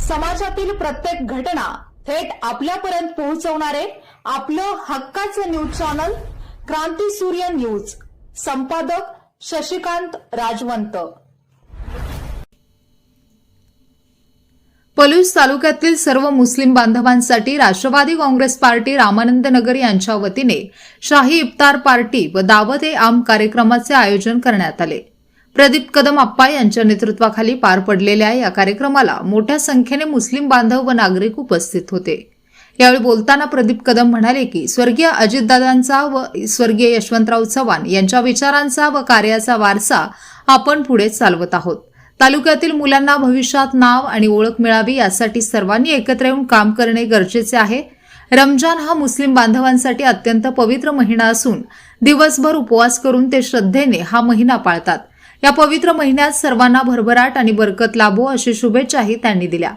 समाजातील प्रत्येक घटना थेट आपल्यापर्यंत पोहोचवणारे आपलं हक्काचं न्यूज चॅनल क्रांती सूर्य न्यूज. संपादक शशिकांत राजवंत. पलूस तालुक्यातील सर्व मुस्लिम बांधवांसाठी राष्ट्रवादी काँग्रेस पार्टी रामानंद नगर यांच्या वतीने शाही इफ्तार पार्टी व दावत ए आम कार्यक्रमाचे आयोजन करण्यात आले. प्रदीप कदम आप्पा यांच्या नेतृत्वाखाली पार पडलेल्या या कार्यक्रमाला मोठ्या संख्येने मुस्लिम बांधव व नागरिक उपस्थित होते. यावेळी बोलताना प्रदीप कदम म्हणाले की स्वर्गीय अजितदादांचा व स्वर्गीय यशवंतराव चव्हाण यांच्या विचारांचा व कार्याचा वारसा आपण पुढे चालवत आहोत. तालुक्यातील मुलांना भविष्यात नाव आणि ओळख मिळावी यासाठी सर्वांनी एकत्र येऊन काम करणे गरजेचे आहे. रमजान हा मुस्लिम बांधवांसाठी अत्यंत पवित्र महिना असून दिवसभर उपवास करून ते श्रद्धेने हा महिना पाळतात. या पवित्र महिन्यात सर्वांना भरभराट आणि बरकत लाभो अशी शुभेच्छाही त्यांनी दिल्या.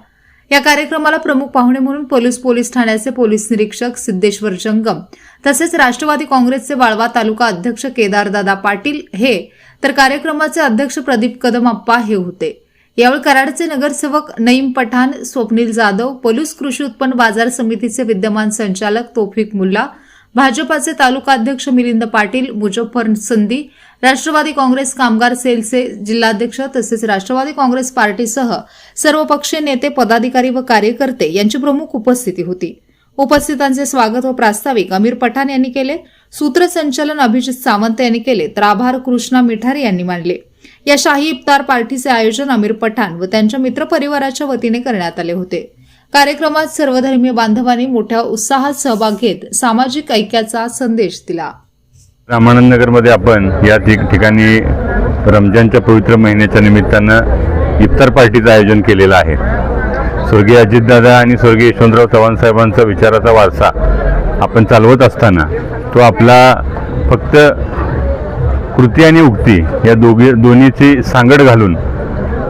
या कार्यक्रमाला प्रमुख पाहुणे म्हणून पलूस पोलीस ठाण्याचे पोलीस निरीक्षक सिद्धेश्वर जंगम तसेच राष्ट्रवादी काँग्रेसचे वाळवा तालुका अध्यक्ष केदारदादा पाटील हे तर कार्यक्रमाचे अध्यक्ष प्रदीप कदम आप्पा हे होते. यावेळी कराडचे नगरसेवक नईम पठाण, स्वप्नील जाधव, पलूस कृषी उत्पन्न बाजार समितीचे विद्यमान संचालक तौफिक मुल्ला, भाजपाचे तालुका अध्यक्ष मिलिंद पाटील, मुजफ्फर संदी, राष्ट्रवादी काँग्रेस कामगार सेलचे जिल्हाध्यक्ष तसेच राष्ट्रवादी काँग्रेस पार्टीसह सर्वपक्षीय नेते, पदाधिकारी व कार्यकर्ते यांची प्रमुख उपस्थिती होती. उपस्थितांचे स्वागत व प्रास्ताविक अमीर पठाण यांनी केले. सूत्रसंचालन अभिजित सावंत यांनी केले तर आभार कृष्णा मिठारे यांनी मानले. या शाही इफ्तार पार्टीचे आयोजन अमीर पठाण व त्यांच्या मित्रपरिवाराच्या वतीने करण्यात आले होते. कार्यक्रमात सर्वधर्मीय बांधवांनी मोठ्या उत्साहात सहभाग घेत सामाजिक ऐक्याचा संदेश दिला. रामानंद नगरमध्ये आपण या ठिकाणी रमजानच्या पवित्र महिन्याच्या निमित्तानं इफ्तार पार्टीचं आयोजन केलेलं आहे. स्वर्गीय अजितदादा आणि स्वर्गीय यशवंतराव चव्हाण साहेबांचा विचाराचा वारसा आपण चालवत असताना तो आपला फक्त कृती आणि उक्ती या दोन्हीची सांगड घालून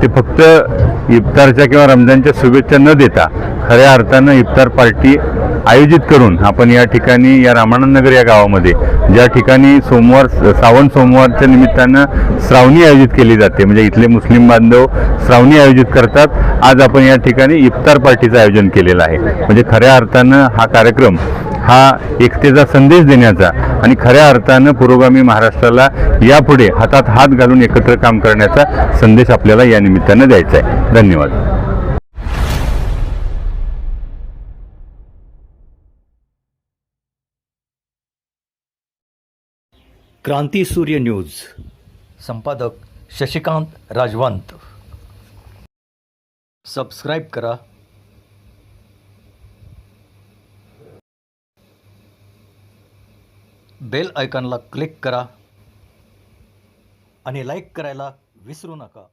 ते फक्त इफ्तारच्या किंवा रमजानच्या शुभेच्छा न देता खऱ्या अर्थानं इफ्तार पार्टी आयोजित करून आपण या ठिकाणी या रामानंद नगर या गावामध्ये ज्या ठिकाणी श्रावण सोमवारच्या निमित्तानं श्रावणी आयोजित केली जाते, म्हणजे इथले मुस्लिम बांधव श्रावणी आयोजित करतात. आज आपण या ठिकाणी इफ्तार पार्टीचं आयोजन केलेलं आहे. म्हणजे खऱ्या अर्थानं हा कार्यक्रम हा एकतेचा संदेश देण्याचा आणि खऱ्या अर्थानं पुरोगामी महाराष्ट्राला यापुढे हातात हात घालून एकत्र काम करण्याचा संदेश आपल्याला या निमित्तानं द्यायचा आहे. धन्यवाद. क्रांती सूर्य न्यूज. संपादक शशिकांत राजवंत. सबस्क्राईब करा, बेल आयकॉनला क्लिक करा आणि लाईक करायला विसरू नका.